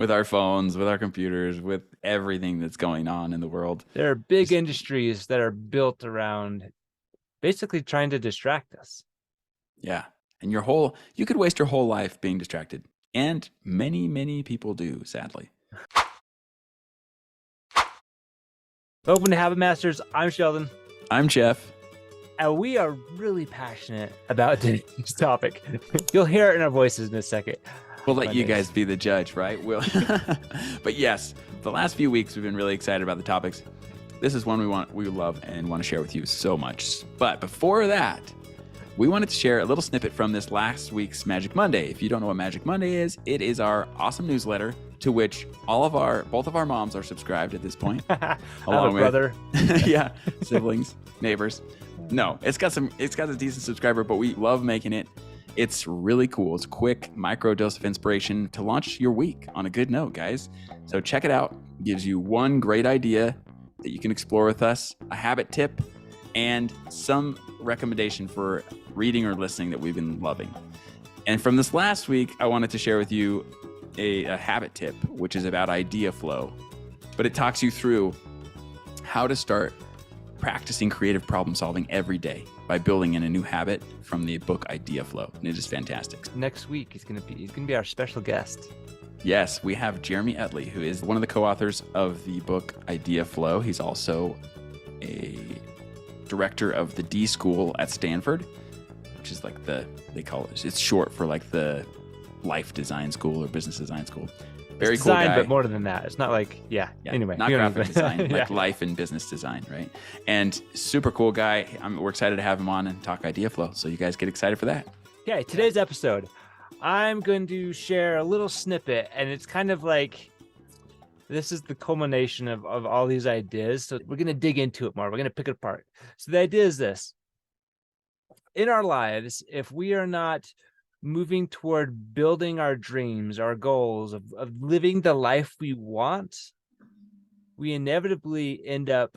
with our phones, with our computers, with everything that's going on in the world. There are big industries that are built around basically trying to distract us. Yeah. And you could waste your whole life being distracted. And many, many people do, sadly. Welcome to Habit Masters. I'm Sheldon. I'm Jeff. And we are really passionate about today's topic. You'll hear it in our voices in a second. We'll let you guys be the judge, right? But yes, the last few weeks we've been really excited about the topics. This is one we love and want to share with you so much. But before that, we wanted to share a little snippet from this last week's Magic Monday. If you don't know what Magic Monday is, it is our awesome newsletter to which both of our moms are subscribed at this point. Along with brother. Yeah, siblings, neighbors. No, it's got a decent subscriber, but we love making it. It's really cool. It's a quick micro dose of inspiration to launch your week on a good note, guys. So check it out. It gives you one great idea that you can explore with us, a habit tip, and some recommendation for reading or listening that we've been loving. And from this last week, I wanted to share with you a habit tip, which is about idea flow. But it talks you through how to start practicing creative problem solving every day by building in a new habit from the book Idea Flow. And it is fantastic. Next week, he's gonna be our special guest. Yes, we have Jeremy Utley, who is one of the co-authors of the book Idea Flow. He's also a director of the D School at Stanford, which is like it's short for like the life design school or business design school. Very it's cool design, guy. but more than that. It's not like, anyway. Not graphic design, like Yeah. life and business design, right? And super cool guy. We're excited to have him on and talk Idea Flow. So you guys get excited for that. Okay, today's episode, I'm going to share a little snippet, and it's kind of like, this is the culmination of all these ideas. So we're going to dig into it more. We're going to pick it apart. So the idea is this. In our lives, if we are not moving toward building our dreams, our goals of living the life we want, we inevitably end up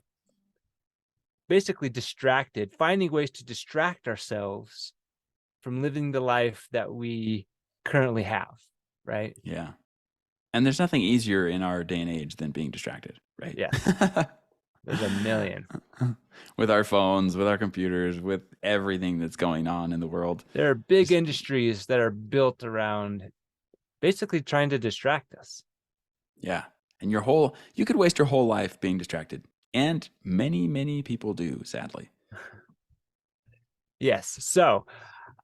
basically distracted, finding ways to distract ourselves from living the life that we currently have, right? Yeah. And there's nothing easier in our day and age than being distracted, right? Yeah. There's a million. With our phones, with our computers, with everything that's going on in the world. There are big industries that are built around basically trying to distract us. Yeah. And you could waste your whole life being distracted. And many, many people do, sadly. Yes. So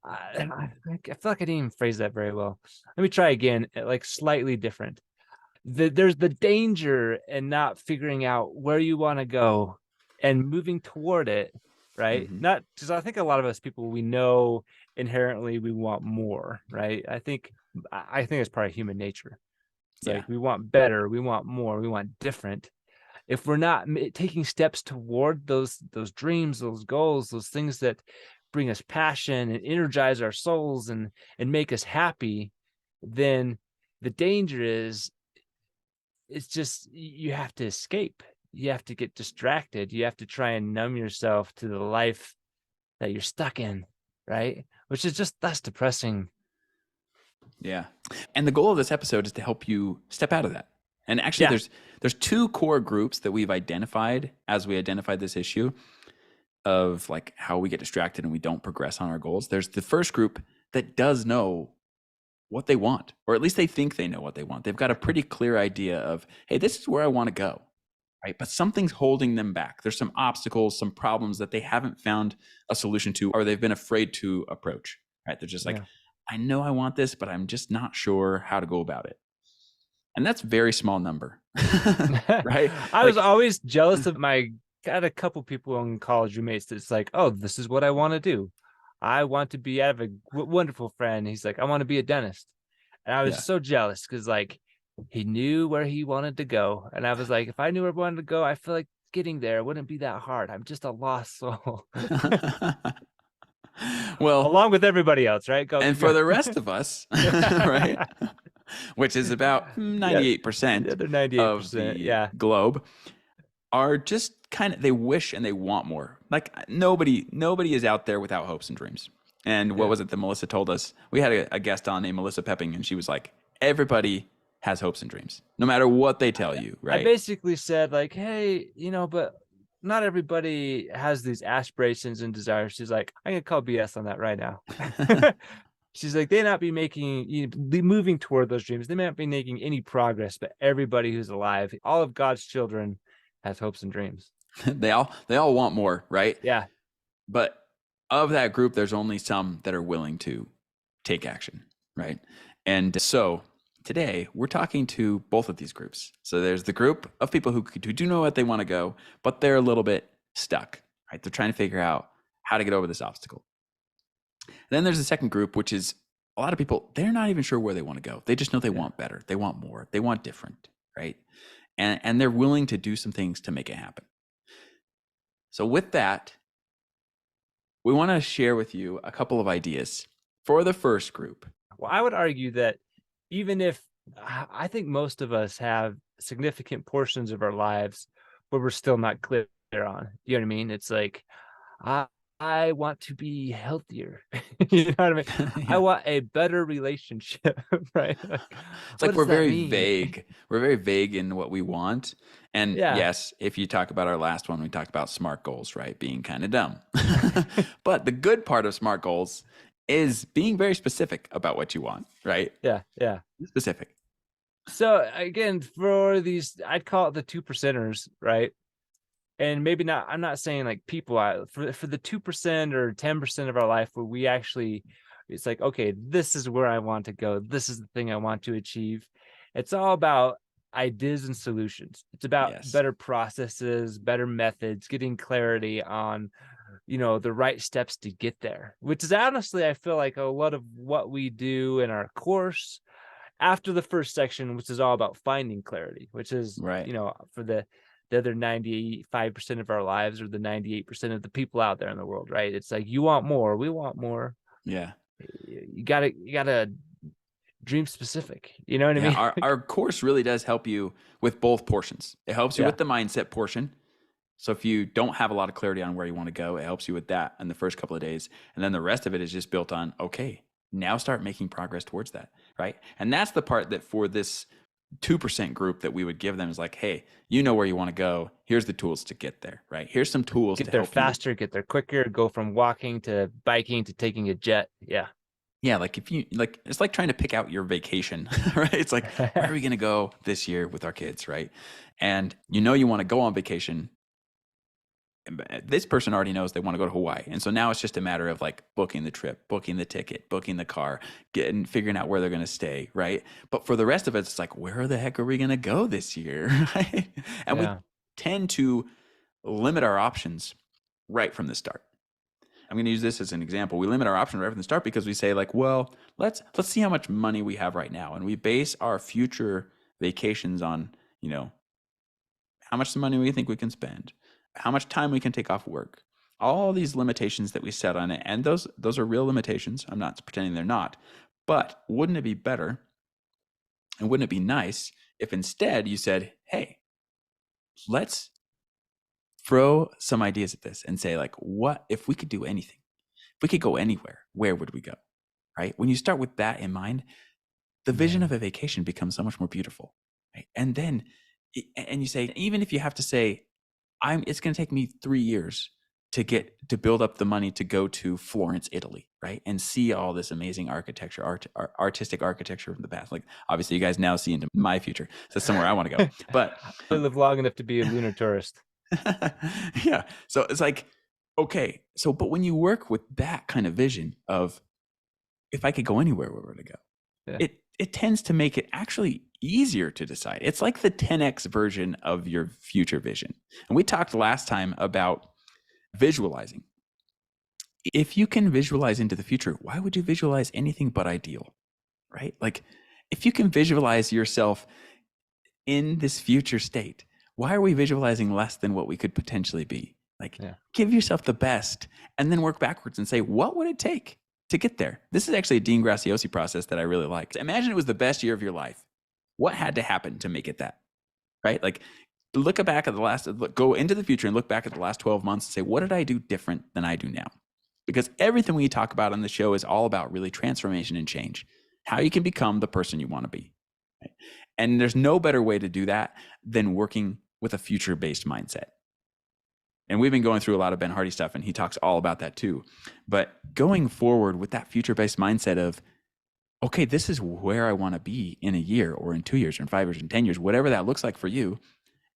I feel like I didn't even phrase that very well. Let me try again, like slightly different. There's the danger in not figuring out where you want to go and moving toward it, right? Mm-hmm. Not because I think a lot of us people, we know inherently we want more, right? I think it's part of human nature. It's like we want better, we want more, we want different. If we're not taking steps toward those dreams, those goals, those things that bring us passion and energize our souls and make us happy, then the danger is it's just you have to escape. You have to get distracted. You have to try and numb yourself to the life that you're stuck in, right? Which is just that's depressing. Yeah. And the goal of this episode is to help you step out of that. And actually there's two core groups that we've identified as we identified this issue of like how we get distracted and we don't progress on our goals. There's the first group that does know what they want, or at least they think they know what they want. They've got a pretty clear idea of, hey, this is where I want to go, right? But something's holding them back. There's some obstacles, some problems that they haven't found a solution to, or they've been afraid to approach, right? They're just like, I know I want this, but I'm just not sure how to go about it. And that's a very small number, right? I was always jealous of got a couple people in college roommates that's like, oh, this is what I want to do. I want to be, I have a wonderful friend. He's like, I want to be a dentist. And I was so jealous because like he knew where he wanted to go. And I was like, if I knew where I wanted to go, I feel like getting there wouldn't be that hard. I'm just a lost soul. Well, along with everybody else, right? For the rest of us, right? Which is about 98% the other 98%, of the globe, are just kind of, they wish and they want more. Like nobody is out there without hopes and dreams. And what was it that Melissa told us? We had a guest on named Melissa Pepping, and she was like, everybody has hopes and dreams, no matter what they tell you, right? I basically said like, hey, but not everybody has these aspirations and desires. She's like, I'm gonna call BS on that right now. She's like, they not be moving toward those dreams. They may not be making any progress, but everybody who's alive, all of God's children, has hopes and dreams. they all want more, right? Yeah. But of that group, there's only some that are willing to take action, right? And so today we're talking to both of these groups. So there's the group of people who do know what they want to go, but they're a little bit stuck, right? They're trying to figure out how to get over this obstacle. Then there's the second group, which is a lot of people, they're not even sure where they want to go. They just know they want better. They want more. They want different, right? And they're willing to do some things to make it happen. So with that, we want to share with you a couple of ideas for the first group. Well, I would argue that even if I think most of us have significant portions of our lives where we're still not clear on, you know what I mean? It's like, I want to be healthier. You know what I mean? Yeah. I want a better relationship, right? It's like we're very vague. We're very vague in what we want. And yes, if you talk about our last one, we talked about SMART goals, right? Being kind of dumb. But the good part of SMART goals is being very specific about what you want, right? Yeah. Specific. So again, for these, I'd call it the 2%ers, right? And maybe not, I'm not saying like people, for the 2% or 10% of our life where we actually, it's like, okay, this is where I want to go. This is the thing I want to achieve. It's all about ideas and solutions. It's about better processes, better methods, getting clarity on, the right steps to get there, which is honestly, I feel like a lot of what we do in our course after the first section, which is all about finding clarity, which is, for the other 95% of our lives, or the 98% of the people out there in the world, right? It's like, you want more, we want more. Yeah. You gotta dream specific. You know what I mean? Our course really does help you with both portions. It helps you with the mindset portion. So if you don't have a lot of clarity on where you want to go, it helps you with that in the first couple of days. And then the rest of it is just built on, okay, now start making progress towards that, right? And that's the part that for this 2% group that we would give them is like, hey, you know where you want to go. Here's the tools to get there, right? Here's some tools to there faster, get there quicker, go from walking to biking to taking a jet. Yeah, like if you it's like trying to pick out your vacation, right? It's like, where are we going to go this year with our kids, right? And you want to go on vacation. This person already knows they want to go to Hawaii. And so now it's just a matter of like booking the trip, booking the ticket, booking the car, figuring out where they're going to stay, right? But for the rest of it, it's like, where the heck are we going to go this year, right? And we tend to limit our options right from the start. I'm going to use this as an example. We limit our options right from the start because we say like, well, let's see how much money we have right now. And we base our future vacations on, how much money we think we can spend, how much time we can take off work, all these limitations that we set on it. And those are real limitations. I'm not pretending they're not. But wouldn't it be better and wouldn't it be nice if instead you said, hey, let's throw some ideas at this and say like, what if we could do anything? If we could go anywhere, where would we go? Right? When you start with that in mind, the vision of a vacation becomes so much more beautiful. Right? And then, and you say, even if you have to say, it's going to take me 3 years to build up the money to go to Florence, Italy, right? And see all this amazing architecture, artistic architecture from the past. Like, obviously you guys now see into my future. So that's somewhere I want to go, but I live long enough to be a lunar tourist. Yeah. So it's like, okay. So, but when you work with that kind of vision of, if I could go anywhere, where would I go? It tends to make it actually easier to decide. It's like the 10x version of your future vision. And we talked last time about visualizing. If you can visualize into the future, why would you visualize anything but ideal, right? Like if you can visualize yourself in this future state, why are we visualizing less than what we could potentially be? Like give yourself the best and then work backwards and say, what would it take to get there? This is actually a Dean Graziosi process that I really like. Imagine it was the best year of your life. What had to happen to make it that, right? Like look back at go into the future and look back at the last 12 months and say, what did I do different than I do now? Because everything we talk about on the show is all about really transformation and change, how you can become the person you want to be. Right? And there's no better way to do that than working with a future-based mindset. And we've been going through a lot of Ben Hardy stuff, and he talks all about that too. But going forward with that future-based mindset of, okay, this is where I want to be in a year or in 2 years or in 5 years and 10 years, whatever that looks like for you,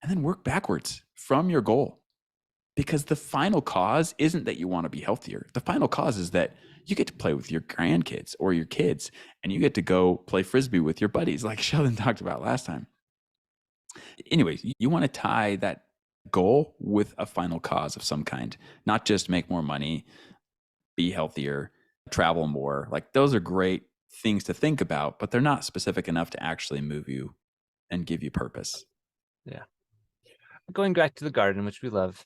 and then work backwards from your goal. Because the final cause isn't that you want to be healthier. The final cause is that you get to play with your grandkids or your kids, and you get to go play Frisbee with your buddies, like Sheldon talked about last time. Anyways, you want to tie that goal with a final cause of some kind, not just make more money, be healthier, travel more. Like, those are great things to think about, but they're not specific enough to actually move you and give you purpose. Yeah. Going back to the garden, which we love,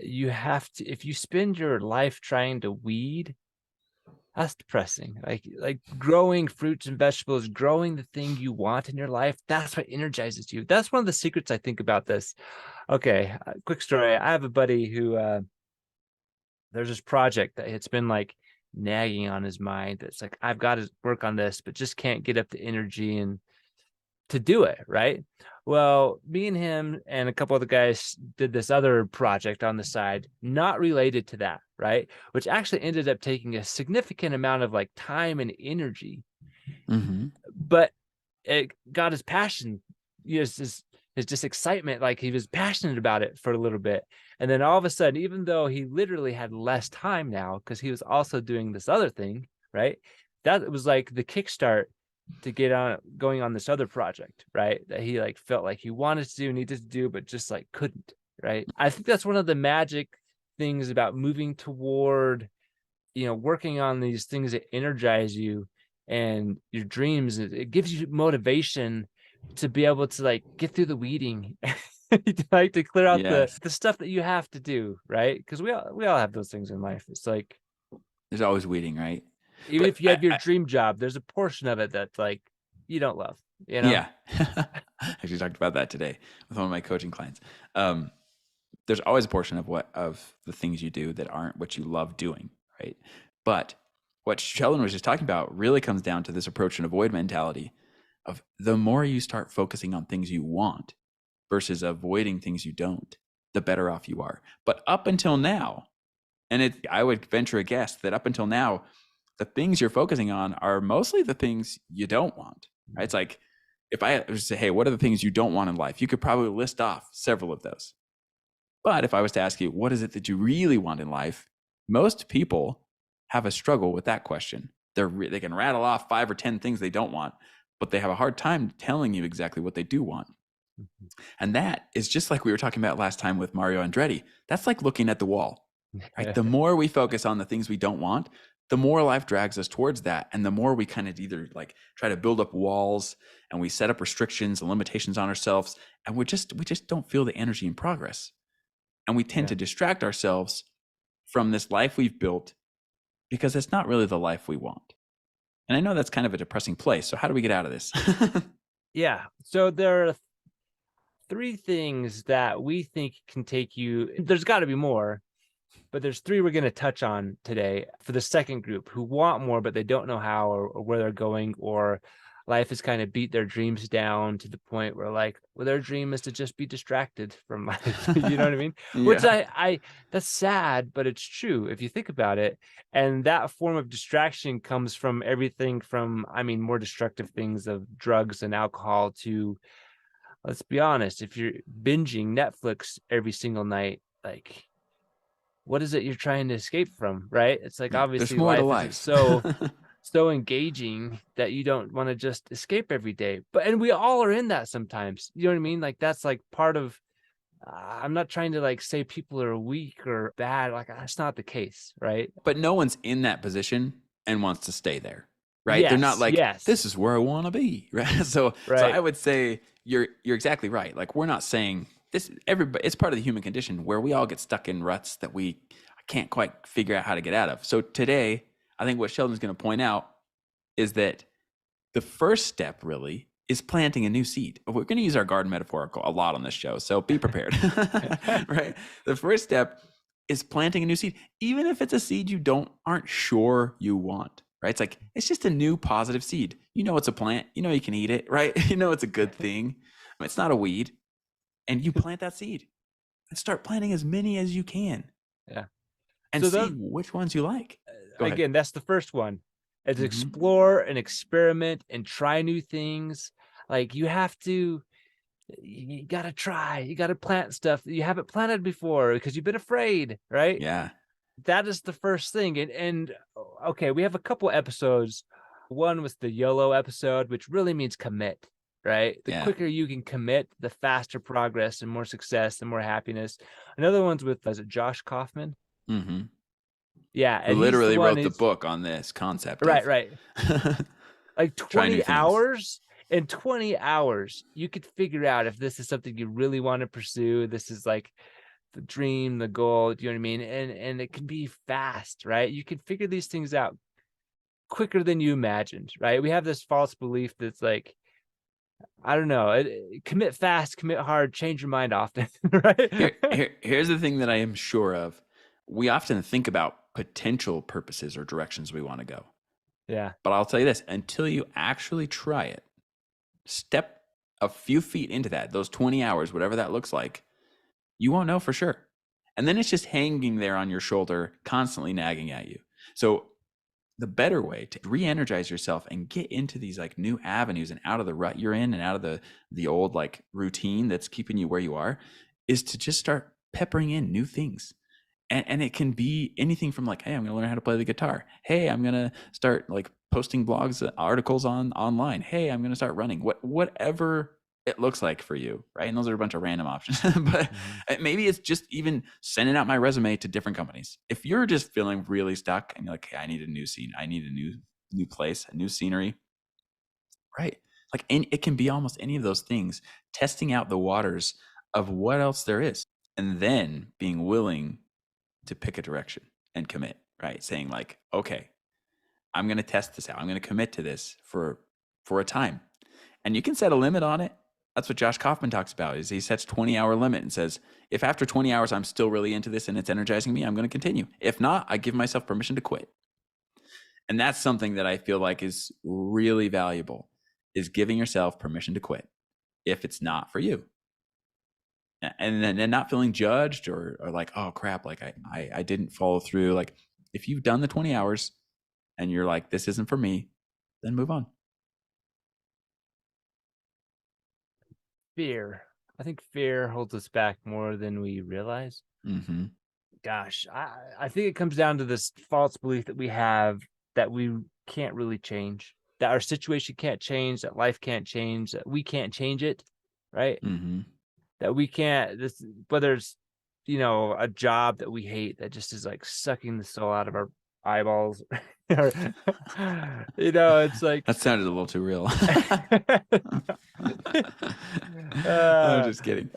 you have to, if you spend your life trying to weed, that's depressing. Like growing fruits and vegetables, growing the thing you want in your life, that's what energizes you. That's one of the secrets I think about this. Okay, quick story. I have a buddy who there's this project that it's been like nagging on his mind. It's like, I've got to work on this, but just can't get up the energy and to do it, right? Well, me and him and a couple other guys did this other project on the side, not related to that, right? Which actually ended up taking a significant amount of like time and energy, but it got his passion, his just excitement, like he was passionate about it for a little bit. And then all of a sudden, even though he literally had less time now, because he was also doing this other thing, right? That was like the kickstart to get on going on this other project, right? That he like felt like he wanted to do, needed to do, but just like couldn't, right? I think that's one of the magic things about moving toward, working on these things that energize you and your dreams. It gives you motivation to be able to like get through the weeding, like to clear out the stuff that you have to do, right? Because we all have those things in life. It's like there's always weeding, right? Even if you have your dream job, there's a portion of it that's like you don't love, Yeah. I actually talked about that today with one of my coaching clients. There's always a portion of the things you do that aren't what you love doing, right? But what Sheldon was just talking about really comes down to this approach and avoid mentality of the more you start focusing on things you want versus avoiding things you don't, the better off you are. But up until now, and I would venture a guess that up until now, the things you're focusing on are mostly the things you don't want, right? It's like, if I was to say, hey, what are the things you don't want in life? You could probably list off several of those. But if I was to ask you, what is it that you really want in life? Most people have a struggle with that question. They can rattle off 5 or 10 things they don't want, but they have a hard time telling you exactly what they do want. And that is just like we were talking about last time with Mario Andretti. That's like looking at the wall, right? The more we focus on the things we don't want, the more life drags us towards that. And the more we kind of either like try to build up walls and we set up restrictions and limitations on ourselves, and we just don't feel the energy and progress. And we tend to distract ourselves from this life we've built because it's not really the life we want. And I know that's kind of a depressing place. So how do we get out of this? Yeah. So there are 3 things that we think can take you. There's got to be more, but there's 3 we're going to touch on today for the second group who want more, but they don't know how or where they're going, or life has kind of beat their dreams down to the point where like, well, their dream is to just be distracted from life. You know what I mean? Which that's sad, but it's true if you think about it. And that form of distraction comes from everything from, more destructive things of drugs and alcohol to, let's be honest, if you're binging Netflix every single night, like, what is it you're trying to escape from, right? It's like, obviously life is so engaging that you don't want to just escape every day. And we all are in that sometimes. You know what I mean? Like, that's like part of, I'm not trying to like say people are weak or bad. Like, that's not the case, right? But no one's in that position and wants to stay there, right? They're not like, this is where I want to be, right? So I would say you're exactly right. Like, we're not saying this, everybody, it's part of the human condition where we all get stuck in ruts that we can't quite figure out how to get out of. So today, I think what Sheldon's going to point out is that the first step really is planting a new seed. We're going to use our garden metaphorical a lot on this show, so be prepared, right? The first step is planting a new seed, even if it's a seed you aren't sure you want. right? It's like, it's just a new positive seed. You know, it's a plant. You know, you can eat it, right? You know, it's a good thing. It's not a weed. And you plant that seed and start planting as many as you can. Yeah. And So seeing which ones you like. Go ahead. again, that's the first one. Is Mhm. explore and experiment and try new things. Like you gotta try. You gotta plant stuff that you haven't planted before because you've been afraid, right? Yeah. That is the first thing. And okay, we have a couple episodes. One was the YOLO episode, which really means commit, right? The Yeah. quicker you can commit, the faster progress and more success and more happiness. Another one's with, is it Josh Kaufman? Mm-hmm. Yeah, Who and he's the literally one wrote the who's book on this concept right, of right. Like try new 20 things. hours. In 20 hours, you could figure out if this is something you really want to pursue. This is like the dream, the goal, do you know what I mean? And it can be fast, right? You can figure these things out quicker than you imagined, right? We have this false belief that's like, I don't know, commit fast, commit hard, change your mind often, right? Here's the thing that I am sure of. We often think about potential purposes or directions we want to go. Yeah. But I'll tell you this, until you actually try it, step a few feet into that, those 20 hours, whatever that looks like, you won't know for sure. And then it's just hanging there on your shoulder, constantly nagging at you. So the better way to re-energize yourself and get into these like new avenues and out of the rut you're in and out of the old like routine that's keeping you where you are is to just start peppering in new things. And it can be anything from like, hey, I'm going to learn how to play the guitar. Hey, I'm going to start like posting blogs, articles online. Hey, I'm going to start running. Whatever it looks like for you, right? And those are a bunch of random options. But maybe it's just even sending out my resume to different companies. If you're just feeling really stuck and you're like, hey, I need a new scene, I need a new place, a new scenery, right? Like it can be almost any of those things. Testing out the waters of what else there is, and then being willing to pick a direction and commit, right? Saying like, okay, I'm going to test this out. I'm going to commit to this for a time. And you can set a limit on it. That's what Josh Kaufman talks about is he sets 20-hour limit and says, if after 20 hours I'm still really into this and it's energizing me, I'm going to continue. If not, I give myself permission to quit. And that's something that I feel like is really valuable is giving yourself permission to quit if it's not for you. And then not feeling judged or like, oh crap, like I didn't follow through. Like if you've done the 20 hours and you're like, this isn't for me, then move on. Fear. I think fear holds us back more than we realize. Mm-hmm. Gosh, I think it comes down to this false belief that we have that we can't really change, that our situation can't change, that life can't change, that we can't change it, right? Mm-hmm. That we can't, this, whether it's, a job that we hate that just is like sucking the soul out of our eyeballs. Or, it's like, That sounded a little too real. I'm just kidding.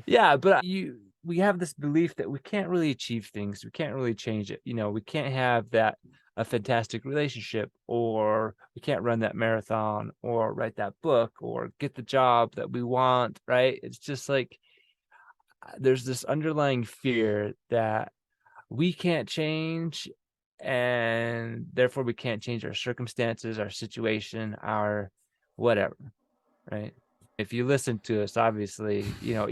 Yeah, but we have this belief that we can't really achieve things. We can't really change it. We can't have a fantastic relationship, or we can't run that marathon or write that book or get the job that we want, right? It's just like there's this underlying fear that we can't change, and therefore we can't change our circumstances, our situation, our whatever, right? If you listen to us, obviously,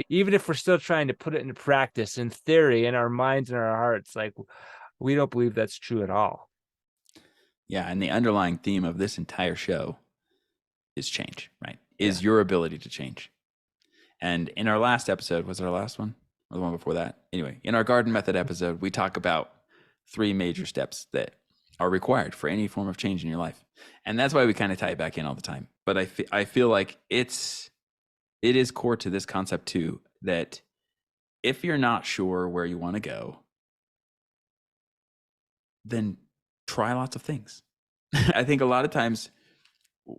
even if we're still trying to put it into practice in theory in our minds and our hearts, like we don't believe that's true at all. Yeah, and the underlying theme of this entire show is change, right? Is your ability to change. And in our last episode, was it our last one or the one before that? Anyway, in our garden method episode, we talk about 3 major steps that are required for any form of change in your life. And that's why we kind of tie it back in all the time. But I feel like it is core to this concept too, that if you're not sure where you want to go, then try lots of things. I think a lot of times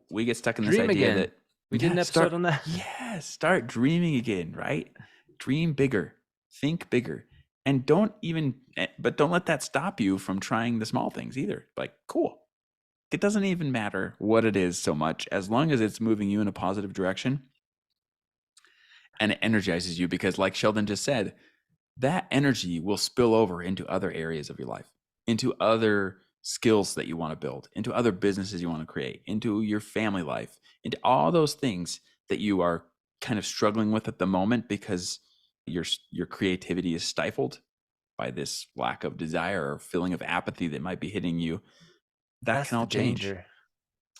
we get stuck in this Dream idea again. that we did an episode on that. Yeah, start dreaming again, right? Dream bigger, think bigger, and don't let that stop you from trying the small things either. Like, cool. It doesn't even matter what it is so much as long as it's moving you in a positive direction and it energizes you, because like Sheldon just said, that energy will spill over into other areas of your life, into other skills that you want to build, into other businesses you want to create, into your family life, into all those things that you are kind of struggling with at the moment because your creativity is stifled by this lack of desire or feeling of apathy that might be hitting you. That That's can the all change. danger.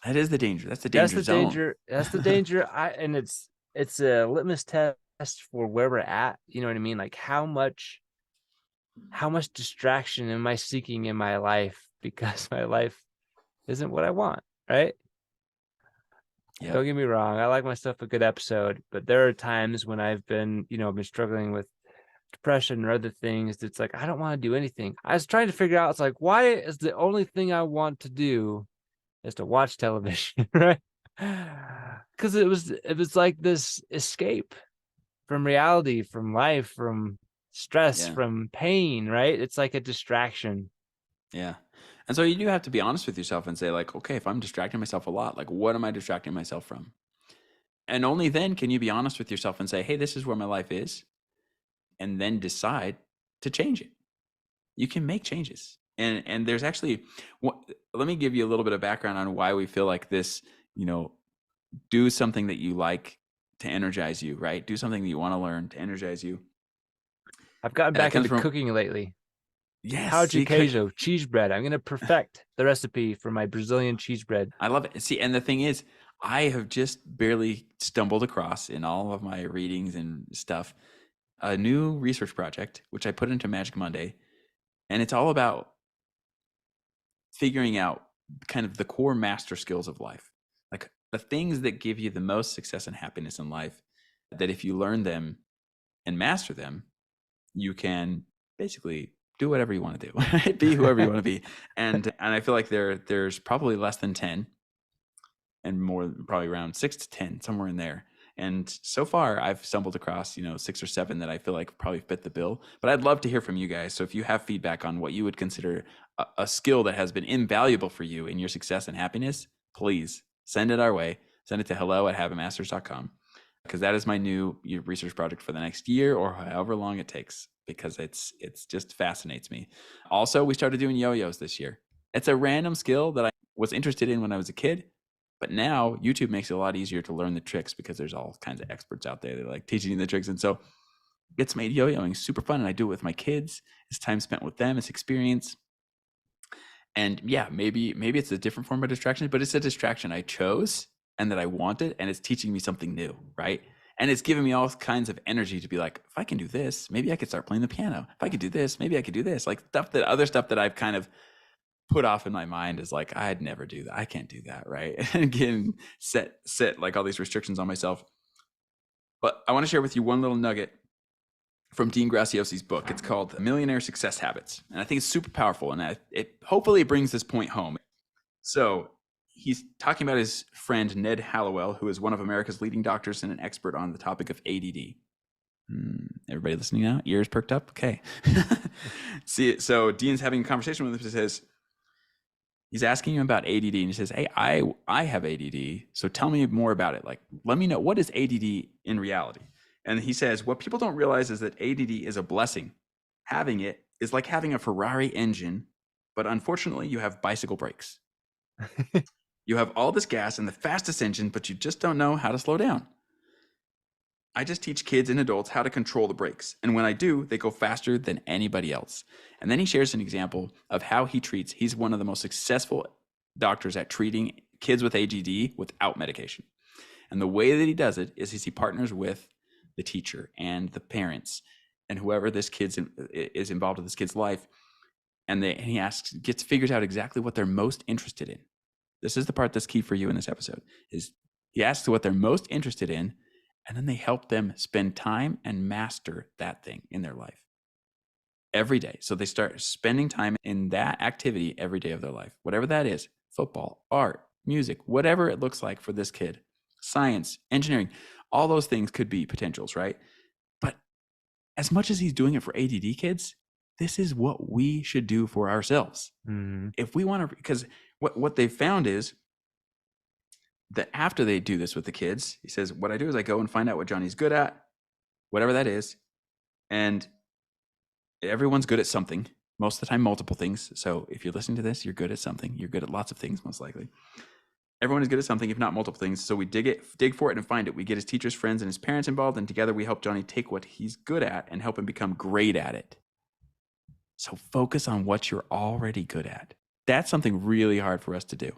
That is the danger. That's the That's danger the zone. danger. That's the danger. And it's a litmus test for where we're at. You know what I mean? Like how much distraction am I seeking in my life because my life isn't what I want, right? Yep. Don't get me wrong. I like myself a good episode, but there are times when I've been, been struggling with depression or other things. It's like, I don't want to do anything. I was trying to figure out, it's like, why is the only thing I want to do is to watch television, right? Because it was like this escape from reality, from life, from stress, Yeah. from pain, right? It's like a distraction. Yeah. And so you do have to be honest with yourself and say, like, okay, if I'm distracting myself a lot, like, what am I distracting myself from? And only then can you be honest with yourself and say, hey, this is where my life is. And then decide to change it. You can make changes. And there's actually, let me give you a little bit of background on why we feel like this, do something that you like to energize you, right? Do something that you want to learn to energize you. I've gotten And it back comes into from, cooking lately. yes, Pão de see, queijo, cheese bread. I'm going to perfect the recipe for my Brazilian cheese bread. I love it. See, and the thing is, I have just barely stumbled across in all of my readings and stuff a new research project, which I put into Magic Monday. And it's all about figuring out kind of the core master skills of life, like the things that give you the most success and happiness in life, that if you learn them and master them, you can basically do whatever you want to do, right? Be whoever you want to be. And I feel like there's probably less than 10 and more, probably around 6 to 10, somewhere in there. And so far I've stumbled across, 6 or 7 that I feel like probably fit the bill, but I'd love to hear from you guys. So if you have feedback on what you would consider a skill that has been invaluable for you in your success and happiness, please send it our way. Send it to hello@habitmasters.com, because that is my new research project for the next year or however long it takes, because it's just fascinates me. Also, we started doing yo-yos this year. It's a random skill that I was interested in when I was a kid, but now YouTube makes it a lot easier to learn the tricks because there's all kinds of experts out there that are like teaching you the tricks. And so it's made yo-yoing super fun. And I do it with my kids. It's time spent with them. It's experience. And yeah, maybe it's a different form of distraction, but it's a distraction I chose and that I wanted, and it's teaching me something new, right? And it's giving me all kinds of energy to be like, if I can do this, maybe I could start playing the piano. If I could do this, maybe I could do this. Like other stuff that I've kind of put off in my mind is like, I'd never do that. I can't do that, right? And again, set like all these restrictions on myself. But I want to share with you one little nugget from Dean Graciosi's book. It's called Millionaire Success Habits. And I think it's super powerful. And it hopefully brings this point home. So he's talking about his friend, Ned Hallowell, who is one of America's leading doctors and an expert on the topic of ADD. Everybody listening now? Ears perked up? Okay. See, so Dean's having a conversation with him. He says, he's asking him about ADD, and he says, hey, I have ADD, so tell me more about it. Like, let me know, what is ADD in reality? And he says, what people don't realize is that ADD is a blessing. Having it is like having a Ferrari engine, but unfortunately you have bicycle brakes. You have all this gas and the fastest engine, but you just don't know how to slow down. I just teach kids and adults how to control the brakes. And when I do, they go faster than anybody else. And then he shares an example of how he's one of the most successful doctors at treating kids with ADD without medication. And the way that he does it is he partners with the teacher and the parents and whoever this kid is involved with this kid's life. And he figures out exactly what they're most interested in. This is the part that's key for you in this episode, is he asks what they're most interested in, and then they help them spend time and master that thing in their life every day. So they start spending time in that activity every day of their life, whatever that is: football, art, music, whatever it looks like for this kid, science, engineering, all those things could be potentials, right? But as much as he's doing it for ADD kids, this is what we should do for ourselves. Mm-hmm. If we want to, because what they found is that after they do this with the kids, he says, what I do is I go and find out what Johnny's good at, whatever that is. And everyone's good at something. most of the time multiple things. So if you're listening to this, you're good at something. You're good at lots of things, most likely. Everyone is good at something, if not multiple things. So we dig for it and find it. We get his teachers, friends, and his parents involved, and together we help Johnny take what he's good at and help him become great at it. So focus on what you're already good at. That's something really hard for us to do.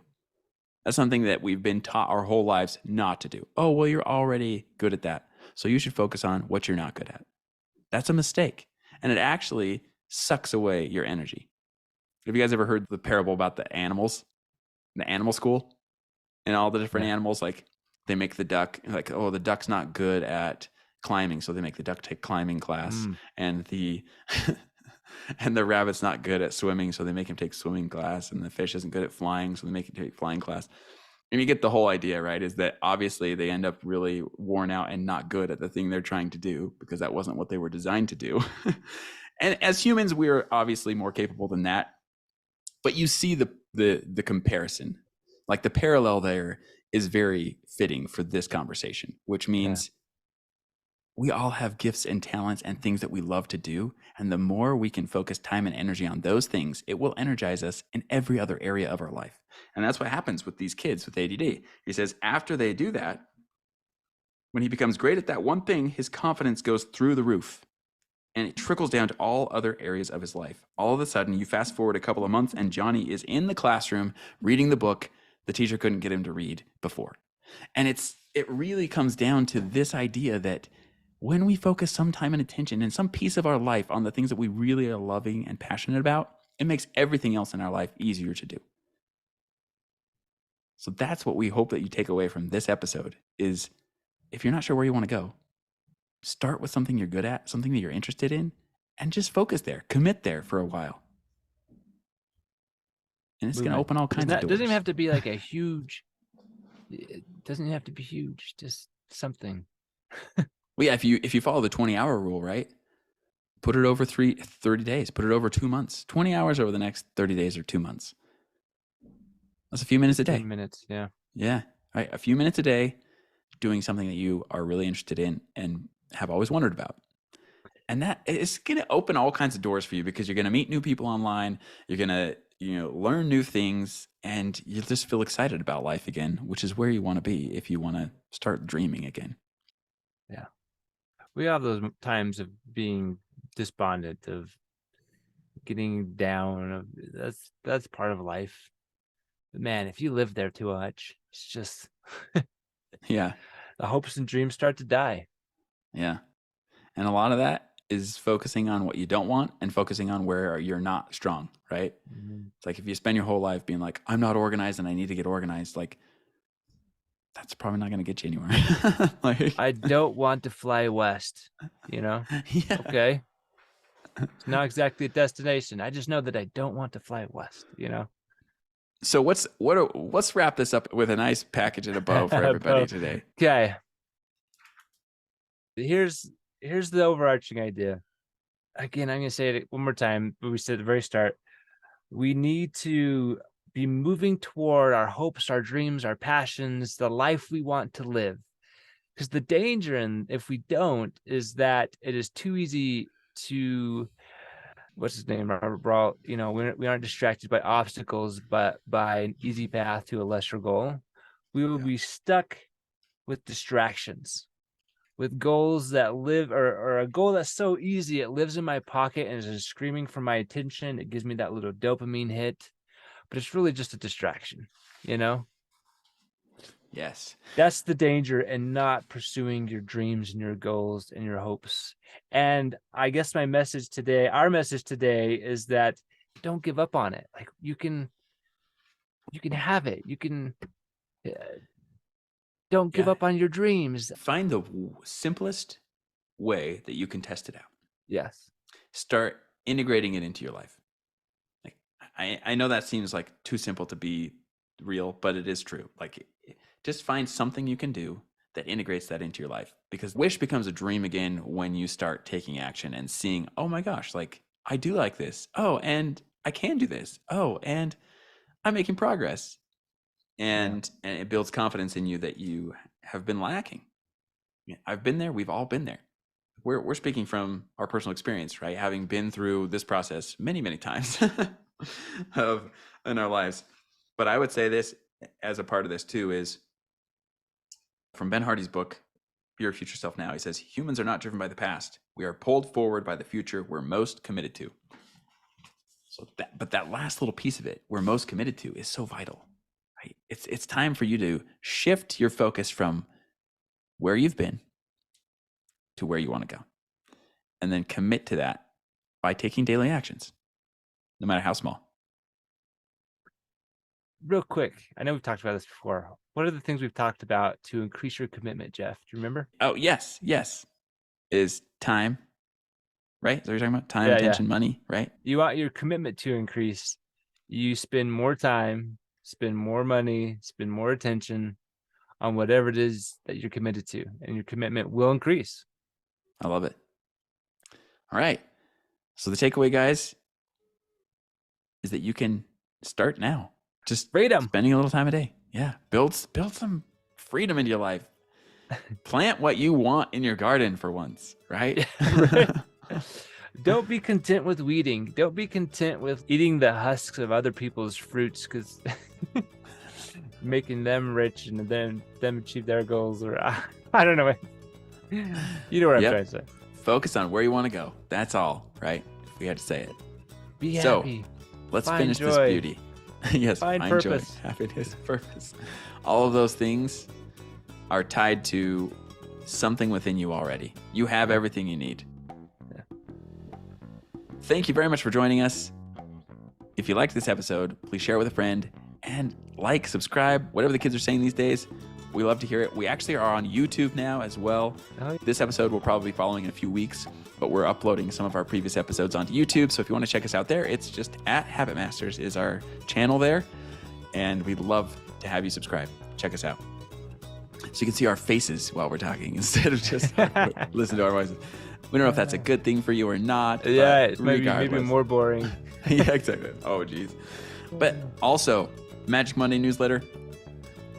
That's something that we've been taught our whole lives not to do. Oh, well, you're already good at that, so you should focus on what you're not good at. That's a mistake, and it actually sucks away your energy. Have you guys ever heard the parable about the animals, the animal school? And all the different animals, like they make the duck, like, oh, the duck's not good at climbing, so they make the duck take climbing class. And the and the rabbit's not good at swimming, so they make him take swimming class. And the fish isn't good at flying, so they make him take flying class. And you get the whole idea, right? Is that obviously they end up really worn out and not good at the thing they're trying to do, because that wasn't what they were designed to do. And as humans, we are obviously more capable than that. But you see the comparison. Like the parallel there is very fitting for this conversation, which means we all have gifts and talents and things that we love to do. And the more we can focus time and energy on those things, it will energize us in every other area of our life. And that's what happens with these kids with ADD. He says after they do that, when he becomes great at that one thing, his confidence goes through the roof. And it trickles down to all other areas of his life. All of a sudden, you fast forward a couple of months, and Johnny is in the classroom reading the book the teacher couldn't get him to read before. And it really comes down to this idea that when we focus some time and attention and some piece of our life on the things that we really are loving and passionate about, it makes everything else in our life easier to do. So that's what we hope that you take away from this episode is, if you're not sure where you want to go, start with something you're good at, something that you're interested in, and just focus there, commit there for a while. And it's going to open all kinds of doors. It doesn't even have to be like a huge, it doesn't have to be huge, just something. Well, yeah, if you follow the 20-hour rule, right? Put it over 30 days, put it over 2 months, 20 hours over the next 30 days or 2 months. That's a few minutes a day. 10 minutes, yeah. Yeah, right. A few minutes a day doing something that you are really interested in and have always wondered about. And that is going to open all kinds of doors for you, because you're going to meet new people online. You're going to, learn new things, and you'll just feel excited about life again, which is where you want to be if you want to start dreaming again. Yeah. We have those times of being despondent, of getting down. That's part of life. But man, if you live there too much, it's just yeah, the hopes and dreams start to die. Yeah. And a lot of that is focusing on what you don't want and focusing on where you're not strong, right? Mm-hmm. It's like if you spend your whole life being like, I'm not organized and I need to get organized, like that's probably not going to get you anywhere. Like, I don't want to fly west, Yeah. Okay. It's not exactly a destination. I just know that I don't want to fly west, So let's wrap this up with a nice package and a bow for everybody today. Okay. Here's the overarching idea. Again, I'm going to say it one more time, but we said at the very start, we need to be moving toward our hopes, our dreams, our passions, the life we want to live. Because the danger, if we don't, is that it is too easy to, what's his name, Robert Brault, we aren't distracted by obstacles, but by an easy path to a lesser goal. We will be stuck with distractions, with goals that live, or a goal that's so easy, it lives in my pocket and is screaming for my attention. It gives me that little dopamine hit, but it's really just a distraction, Yes. That's the danger in not pursuing your dreams and your goals and your hopes. And I guess our message today is that don't give up on it. Like you can have it. You can don't give up on your dreams. Find the simplest way that you can test it out. Yes. Start integrating it into your life. Like I know that seems like too simple to be real, but it is true. Like just find something you can do that integrates that into your life, because wish becomes a dream again when you start taking action and seeing, oh my gosh, like I do like this. Oh, and I can do this. Oh, and I'm making progress. And it builds confidence in you that you have been lacking. I've been there. We've all been there. we're speaking from our personal experience, right? Having been through this process many, many times in our lives. But I would say this as a part of this too is from Ben Hardy's book, Be Your Future Self Now. He says, humans are not driven by the past. We are pulled forward by the future we're most committed to. But that last little piece of it, we're most committed to, is so vital, right? It's time for you to shift your focus from where you've been to where you want to go. And then commit to that by taking daily actions, no matter how small. Real quick, I know we've talked about this before. What are the things we've talked about to increase your commitment, Jeff? Do you remember? Oh, yes. Is time, right? Is that what you're talking about? Time, attention, money, right? You want your commitment to increase. You spend more time, spend more money, spend more attention on whatever it is that you're committed to, and your commitment will increase. I love it. All right. So the takeaway, guys, is that you can start now. Just freedom. Spending a little time a day. Yeah. Build some freedom into your life. Plant what you want in your garden for once, right? Don't be content with weeding. Don't be content with eating the husks of other people's fruits, because making them rich and then them achieve their goals, or I don't know. You know what I'm trying to say. Focus on where you want to go. That's all, right? If we had to say it. Be happy. Let's Find finish joy. This beauty. Yes, find purpose. Joy, happiness, purpose. All of those things are tied to something within you already. You have everything you need. Yeah. Thank you very much for joining us. If you liked this episode, please share it with a friend and subscribe, whatever the kids are saying these days. We love to hear it. We actually are on YouTube now as well. Oh. This episode will probably be following in a few weeks, but we're uploading some of our previous episodes onto YouTube. So if you want to check us out there, it's just @HabitMasters is our channel there. And we'd love to have you subscribe. Check us out. So you can see our faces while we're talking instead of just listen to our voices. We don't know if that's a good thing for you or not. Yeah, it's maybe more boring. Yeah, exactly. Oh, geez. But also, Magic Monday newsletter.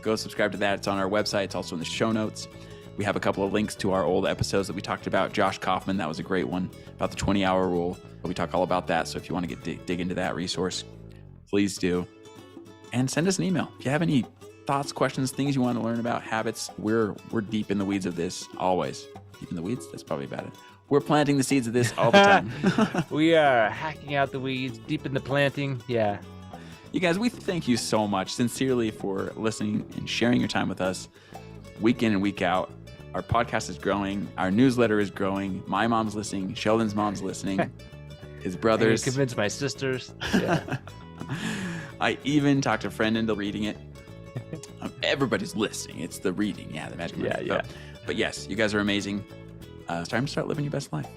Go subscribe to that. It's on our website. It's also in the show notes. We have a couple of links to our old episodes that we talked about. Josh Kaufman, that was a great one, about the 20-hour rule. We talk all about that. So if you want to dig into that resource, please do. And send us an email. If you have any thoughts, questions, things you want to learn about habits, we're deep in the weeds of this, always. Deep in the weeds? That's probably about it. We're planting the seeds of this all the time. We are hacking out the weeds, deep in the planting. Yeah. You guys, we thank you so much, sincerely, for listening and sharing your time with us week in and week out. Our podcast is growing. Our newsletter is growing. My mom's listening. Sheldon's mom's listening. His brothers. I convinced my sisters. Yeah. I even talked a friend into reading it. Everybody's listening. It's the reading. Yeah, the magic. Yeah. But yes, you guys are amazing. It's time to start living your best life.